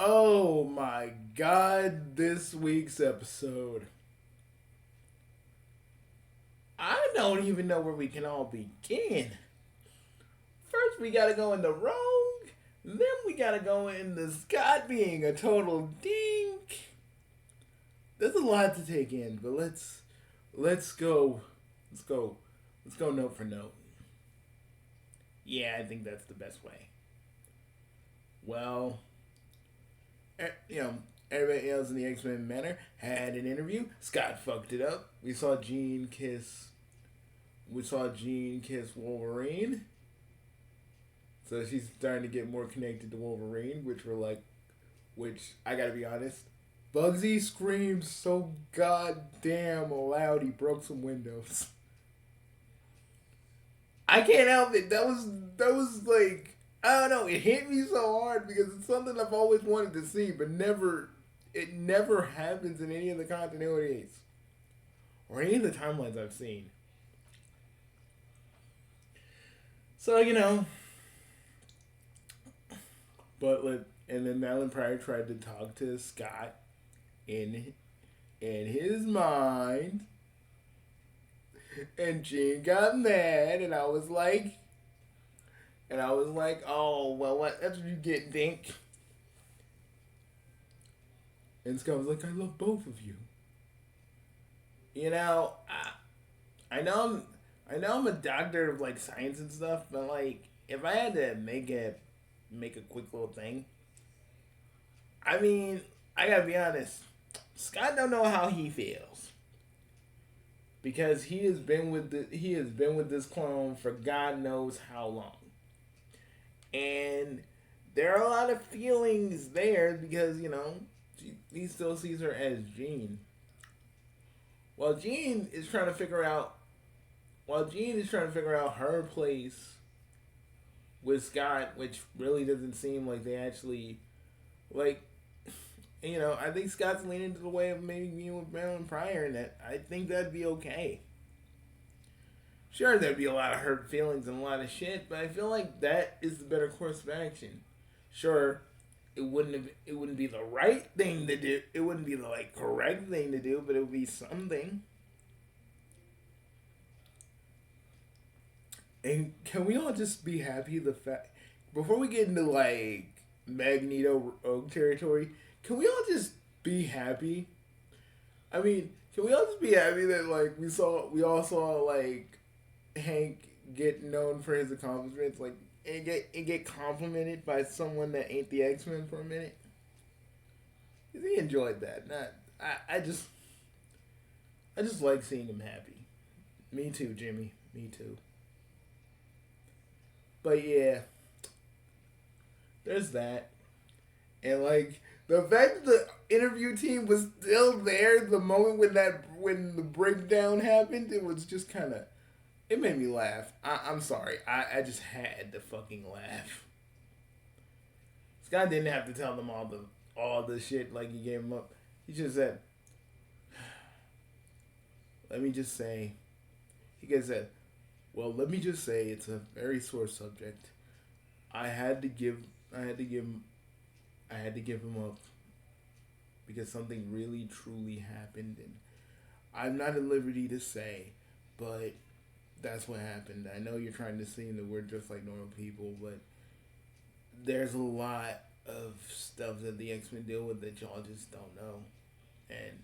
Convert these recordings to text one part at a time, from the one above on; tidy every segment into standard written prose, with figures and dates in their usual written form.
Oh my god, this week's episode. I don't even know where we can all begin. First, we gotta go into Rogue. Then, we gotta go into Scott being a total dink. There's a lot to take in, but let's go. Let's go. Let's go note for note. Yeah, I think that's the best way. Well, you know, everybody else in the X Men manor had an interview. Scott fucked it up. We saw Jean kiss. We saw Jean kiss Wolverine. So she's starting to get more connected to Wolverine, which I gotta be honest, Bugsy screamed so goddamn loud he broke some windows. I can't help it. That was like, I don't know. It hit me so hard because it's something I've always wanted to see, but it never happens in any of the continuities or any of the timelines I've seen. So and then Madeline Pryor tried to talk to Scott in his mind, and Jean got mad, and I was like, oh well, what? That's what you get, Dink. And Scott was like, I love both of you. You know, I know I'm a doctor of like science and stuff, but like if I had to make a quick little thing, I mean, I gotta be honest. Scott don't know how he feels because he has been with this clone for God knows how long, and there are a lot of feelings there because he still sees her as Jean. While Jean is trying to figure out, her place with Scott, which really doesn't seem like they actually like. I think Scott's leaning to the way of maybe being with Marilyn Pryor, and that I think that'd be okay. Sure, there'd be a lot of hurt feelings and a lot of shit, but I feel like that is the better course of action. Sure, it wouldn't be the right thing to do. It wouldn't be the correct thing to do, but it would be something. And can we all just be happy the fact before we get into Magneto Rogue territory? Can we all just be happy? I mean, can we all just be happy that we all saw Hank get known for his accomplishments, and get complimented by someone that ain't the X-Men for a minute? Cause he enjoyed that. Not I just like seeing him happy. Me too, Jimmy. Me too. But yeah, there's that. And the fact that the interview team was still there the moment when the breakdown happened, it was just kind of, it made me laugh. I'm sorry, I just had to fucking laugh. Scott didn't have to tell them all the shit he gave them up. He just said, "Let me just say," he could have said, "Well, let me just say it's a very sore subject. I had to give, I had to give, I had to give him up because something really truly happened, and I'm not at liberty to say, but that's what happened. I know you're trying to seem that we're just like normal people, but there's a lot of stuff that the X-Men deal with that y'all just don't know, and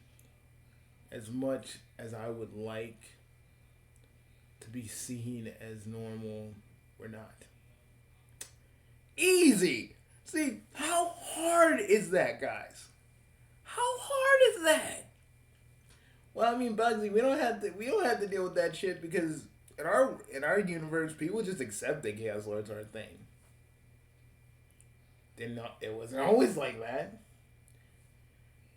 as much as I would like to be seen as normal, we're not." Easy. See, how hard is that, guys? How hard is that? Well, I mean, Bugsy, we don't have to deal with that shit because in our universe, people just accept that Chaos Lords are a thing. It wasn't always like that.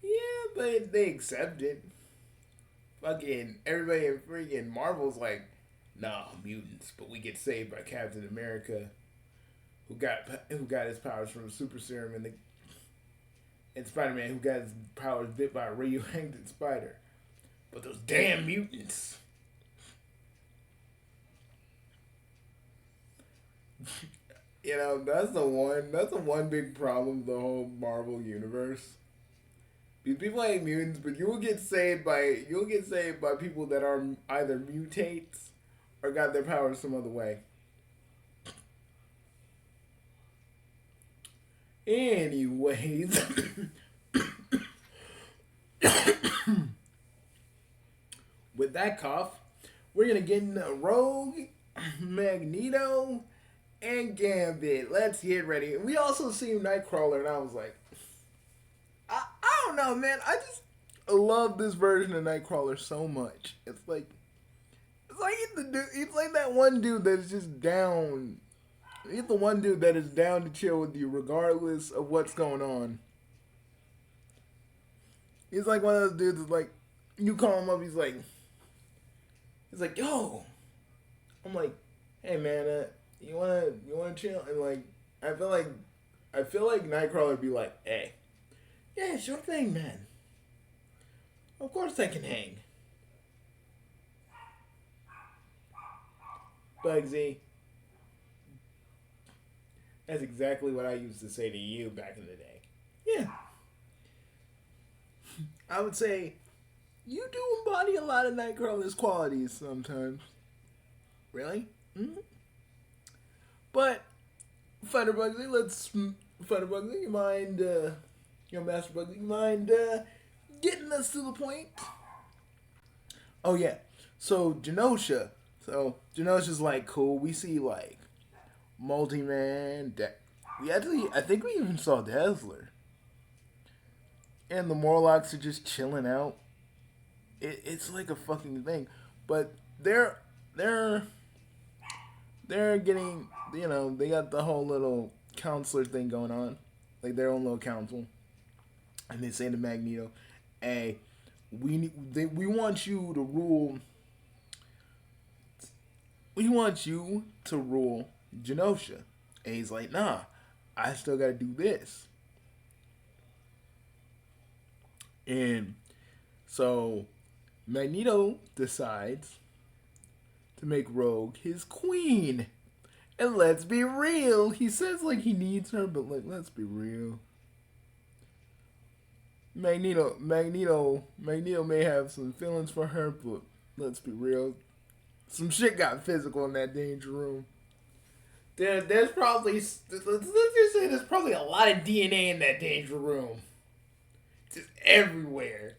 Yeah, but they accept it. Fucking everybody in freaking Marvel's like, nah, mutants, but we get saved by Captain America, who got his powers from a super serum, and Spider-Man, who got his powers bit by a radioactive spider. But those damn mutants. You know, that's the one. That's the one big problem of the whole Marvel universe. Because people hate mutants, but you'll get saved by people that are either mutates or got their powers some other way. Anyways, with that cough, we're gonna get into Rogue, Magneto, and Gambit. Let's get ready. We also see Nightcrawler, and I was like, I don't know, man. I just love this version of Nightcrawler so much. It's like that one dude that is just down. He's the one dude that is down to chill with you regardless of what's going on. He's like one of those dudes that's like, you call him up, he's like, yo. I'm like, hey man, you wanna chill? And like, I feel like, Nightcrawler would be like, hey, yeah, sure thing, man. Of course I can hang. Bugsy. That's exactly what I used to say to you back in the day. Yeah. I would say you do embody a lot of Nightcrawler's qualities sometimes. Really? Mm-hmm. But Fighter Bugsy, you mind Master Bugsy, you mind getting us to the point? Oh yeah. So Genosha's like cool. We see like Multi-Man. I think we even saw Dazzler. And the Morlocks are just chilling out. It's like a fucking thing. But they're getting, they got the whole little counselor thing going on. Like their own little council. And they say to Magneto, hey, we want you to rule. We want you to rule Genosha. And he's like, nah, I still gotta do this. And so Magneto decides to make Rogue his queen. And let's be real. He says like he needs her, but like let's be real. Magneto may have some feelings for her, but let's be real. Some shit got physical in that danger room. There's probably, let's just say there's probably a lot of DNA in that danger room. Just everywhere.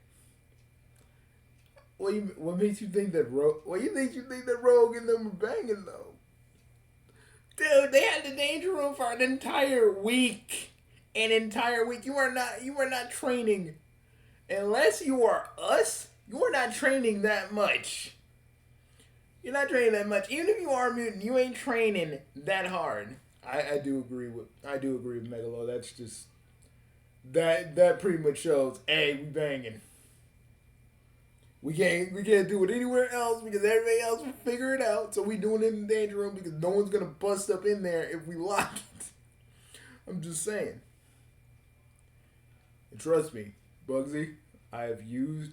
What makes you think that Rogue and them were banging though? Dude, they had the danger room for an entire week. An entire week. You are not training. Unless you are us, you are not training that much. You're not training that much. Even if you are a mutant, you ain't training that hard. I do agree with Megalo. That's just that pretty much shows, hey, we banging. We can't do it anywhere else because everybody else will figure it out. So we doing it in the danger room because no one's gonna bust up in there if we lock it. I'm just saying. And trust me, Bugsy, I've used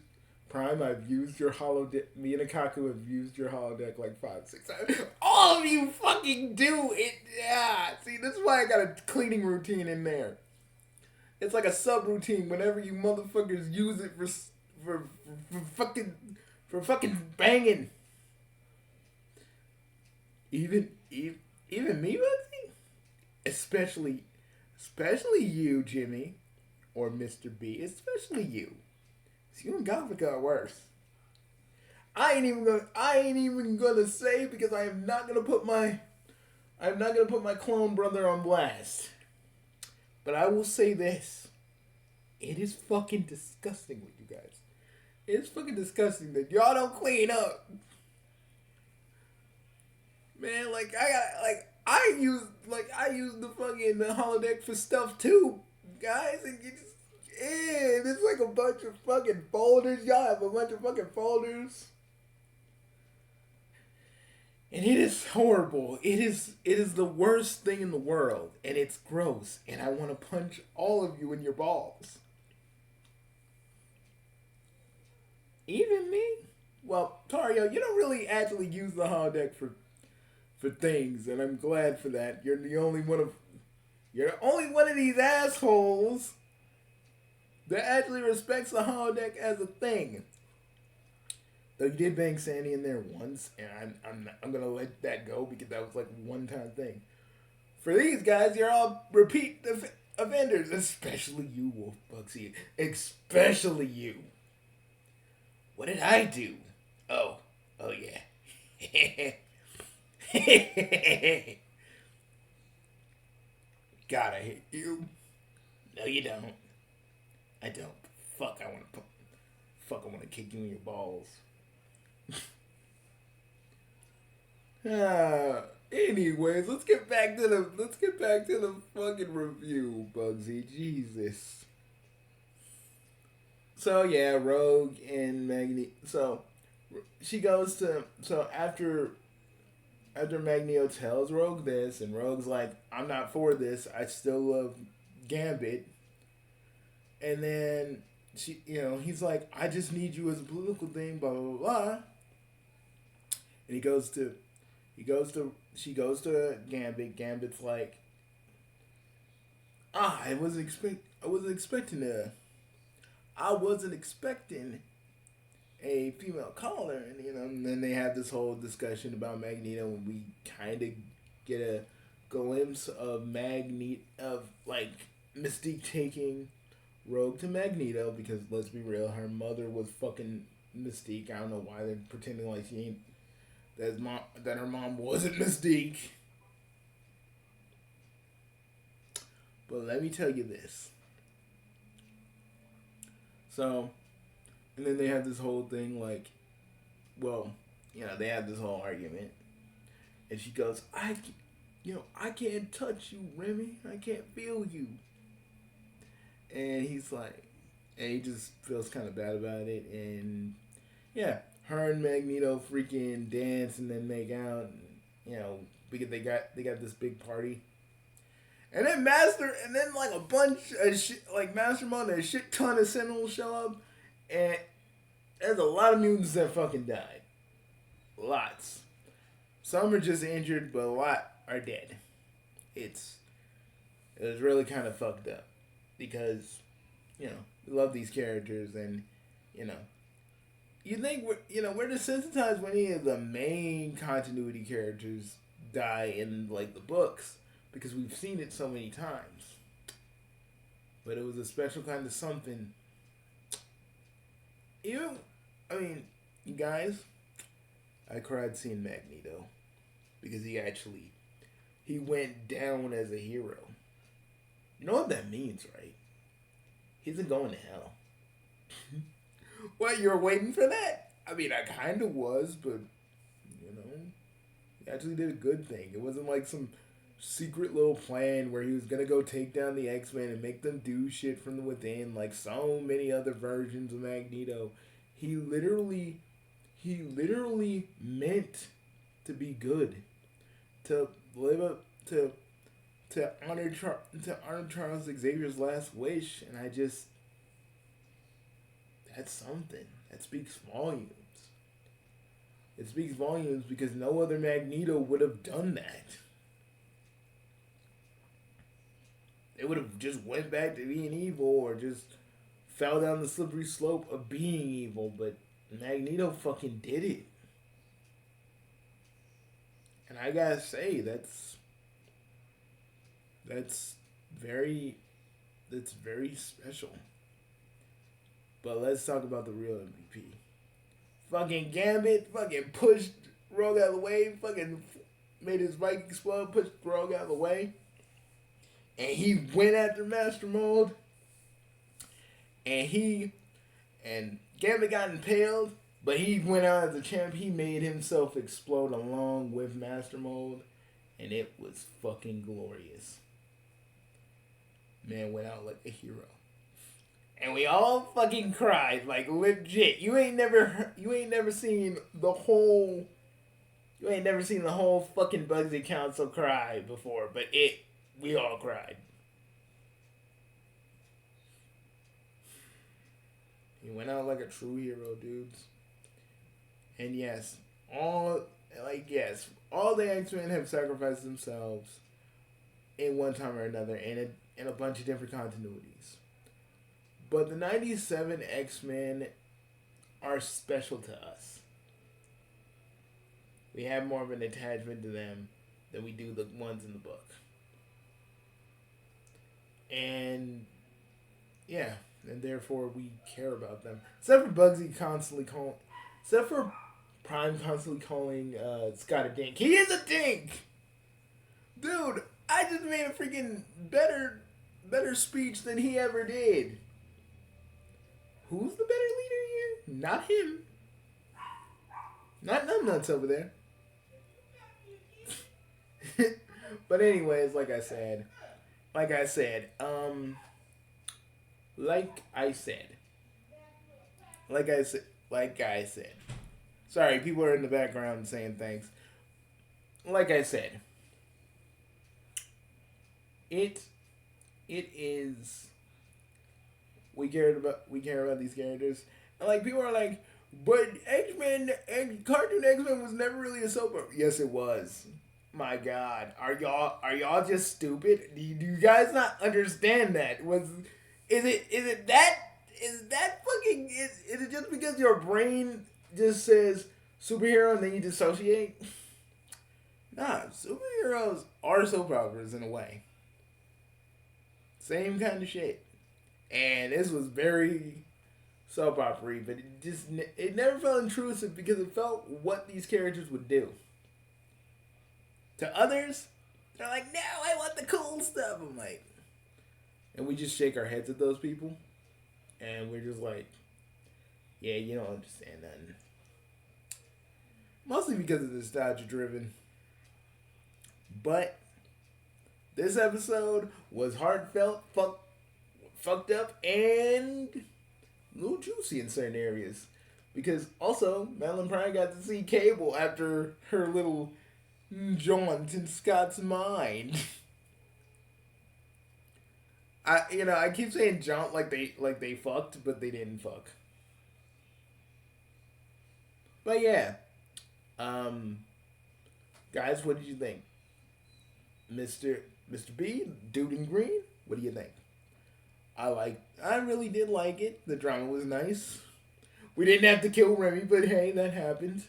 your holodeck. Me and Akaku have used your holodeck like 5-6 times. All of you fucking do it. Yeah. See, this is why I got a cleaning routine in there. It's like a sub-routine whenever you motherfuckers use it for fucking banging. Even me, Bugsy? Especially you, Jimmy. Or Mr. B. Especially you. You and Gothica are worse. I ain't even gonna say because I'm not gonna put my clone brother on blast. But I will say this. It is fucking disgusting with you guys. It's fucking disgusting that y'all don't clean up. Man, I use the fucking holodeck for stuff too, guys, and you just it's like a bunch of fucking folders. Y'all have a bunch of fucking folders. And it is horrible. It is the worst thing in the world. And it's gross. And I want to punch all of you in your balls. Even me? Well, Tario, you don't really actually use the holodeck for things, and I'm glad for that. You're the only one of these assholes that actually respects the holodeck as a thing. Though you did bang Sandy in there once, and I'm gonna let that go because that was like a one time thing. For these guys, you're all repeat offenders, especially you, Wolf Bugsy. Especially you. What did I do? Oh yeah. God, I hate you. No, you don't. I don't. Fuck, I want to kick you in your balls. Anyways, let's get back to the fucking review, Bugsy. Jesus. So yeah, Rogue and Magneto. So she goes to after Magneto tells Rogue this, and Rogue's like, "I'm not for this. I still love Gambit." And then he's like, "I just need you as a political thing." Blah blah blah. Blah. And she goes to Gambit. Gambit's like, I wasn't expecting a female caller, and then they have this whole discussion about Magneto, and we kind of get a glimpse of like Mystique taking Rogue to Magneto, because let's be real, her mother was fucking Mystique. I don't know why they're pretending like she ain't that her mom wasn't Mystique. But let me tell you this. So, and then they have this whole thing like, they have this whole argument, and she goes, I can't touch you, Remy. I can't feel you. And he's like, and he just feels kind of bad about it, and yeah, her and Magneto freaking dance and then make out, and, because they got this big party. And then like a bunch of shit, like Master Mold and a shit ton of Sentinels show up, and there's a lot of mutants that fucking died. Lots. Some are just injured, but a lot are dead. It was really kind of fucked up, because, we love these characters, and, you think we're desensitized when any of the main continuity characters die in, like, the books, because we've seen it so many times. But it was a special kind of something. You guys, I cried seeing Magneto, because he went down as a hero. You know what that means, right? He isn't going to hell. What, you were waiting for that? I kind of was, but, he actually did a good thing. It wasn't like some secret little plan where he was going to go take down the X-Men and make them do shit from within, like so many other versions of Magneto. He literally meant to be good, to live up to honor Charles Xavier's last wish, and that's something. That speaks volumes. It speaks volumes because no other Magneto would have done that. They would have just went back to being evil, or just fell down the slippery slope of being evil, but Magneto fucking did it. And I gotta say, that's very special. But let's talk about the real MVP. Fucking Gambit fucking pushed Rogue out of the way, fucking made his bike explode, pushed Rogue out of the way. And he went after Master Mold. And Gambit got impaled, but he went out as a champ. He made himself explode along with Master Mold, and it was fucking glorious. Man went out like a hero. And we all fucking cried, like legit. You ain't never seen the whole fucking Bugsy Council cry before, but we all cried. He went out like a true hero, dudes. And yes, all like, yes, all the X-Men have sacrificed themselves in one time or another in a bunch of different continuities. But the 97 X-Men are special to us. We have more of an attachment to them than we do the ones in the book. And yeah, and therefore we care about them. Except for Bugsy constantly calling, except for Prime constantly calling Scott a dink. He is a dink, dude. I just made a freaking better speech than he ever did. Who's the better leader here? Not him. Not numbnuts over there. But anyways, like I said, sorry, people are in the background saying things. Like I said, it is, we care about these characters, and like people are like, but X-Men and cartoon X-Men was never really a soap opera. Yes, it was. My God, are y'all just stupid? Do you guys not understand that? Is it just because your brain just says superhero and then you dissociate? Nah, superheroes are soap operas in a way. Same kind of shit. And this was very soap opera, but it never felt intrusive because it felt what these characters would do. To others, they're like, no, I want the cool stuff. I'm like, and we just shake our heads at those people, and we're just like, yeah, you don't understand nothing. Mostly because of nostalgia driven. But this episode was heartfelt, fucked up, and a little juicy in certain areas. Because also, Madeline Pryor got to see Cable after her little jaunt in Scott's mind. I keep saying jaunt like they fucked, but they didn't fuck. But yeah. Guys, what did you think? Mr. B, Dude in Green, what do you think? I really did like it. The drama was nice. We didn't have to kill Remy, but hey, that happened.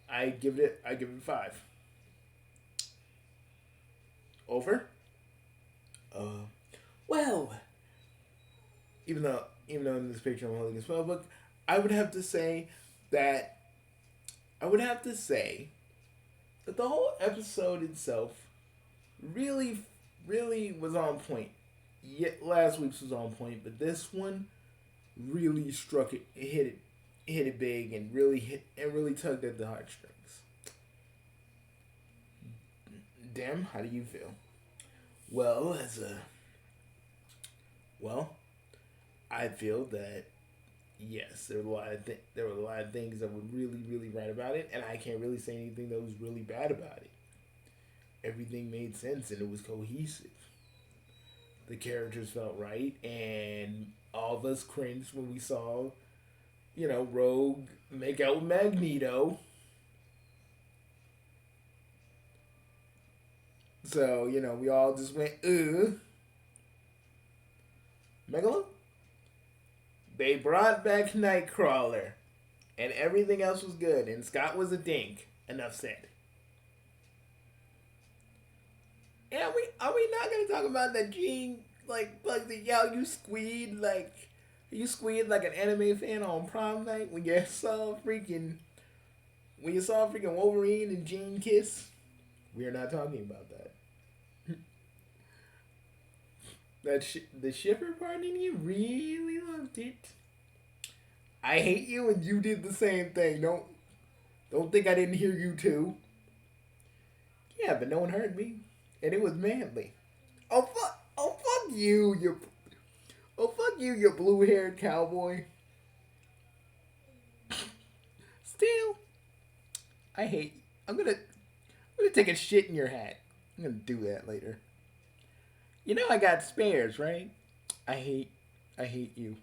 I give it 5. Over? Well, even though in this picture I'm holding a spell book, I would have to say that the whole episode itself really was on point. Yet last week's was on point, but this one really struck it. It hit it big and really tugged at the heartstrings. Damn, how do you feel? Well, I feel that yes, there were a lot of things that were really right about it, and I can't really say anything that was really bad about it. Everything made sense and it was cohesive. The characters felt right, and all of us cringed when we saw, Rogue make out with Magneto. So, we all just went, ugh. Megalo? They brought back Nightcrawler, and everything else was good, and Scott was a dink. Enough said. And are we not gonna talk about that Gene, like, Bugsy, you squeed like an anime fan on prom night when you saw freaking Wolverine and Jean kiss? We are not talking about that. The shipper part in you really loved it. I hate you and you did the same thing. Don't think I didn't hear you too. Yeah, but no one heard me. And it was manly. Oh fuck you, you blue-haired cowboy. Still, I hate you. I'm gonna take a shit in your hat. I'm gonna do that later. I got spares, right? I hate you.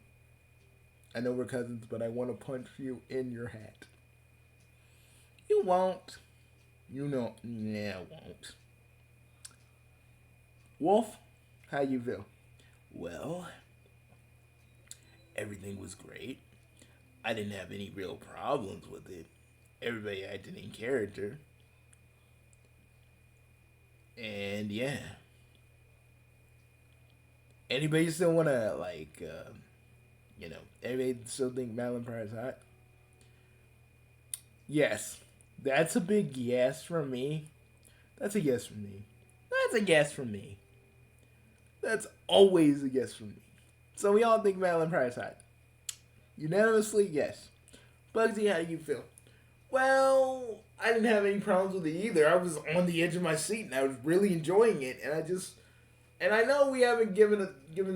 I know we're cousins, but I want to punch you in your hat. You won't. You know, yeah, won't. Wolf, how you feel? Well, everything was great. I didn't have any real problems with it. Everybody acted in character. And yeah. Anybody still wanna anybody still think Madeline Pryor's hot? Yes. That's a big yes from me. That's a yes from me. That's a yes from me. That's always a yes from me. So we all think Madeline Pryor's hot. Unanimously, yes. Bugsy, how do you feel? Well, I didn't have any problems with it either. I was on the edge of my seat and I was really enjoying it. And I know we haven't given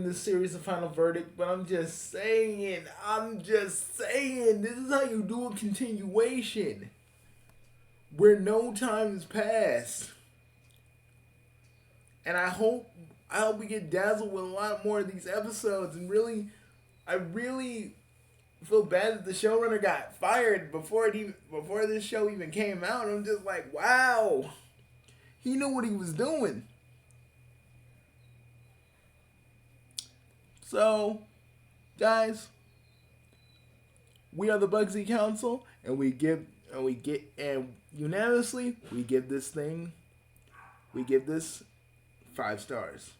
this series a final verdict, but I'm just saying. This is how you do a continuation where no time has passed. And I hope we get dazzled with a lot more of these episodes. And I really feel bad that the showrunner got fired before this show even came out. I'm just like, wow, he knew what he was doing. So, guys, we are the Bugsy Council, and unanimously we give this 5 stars.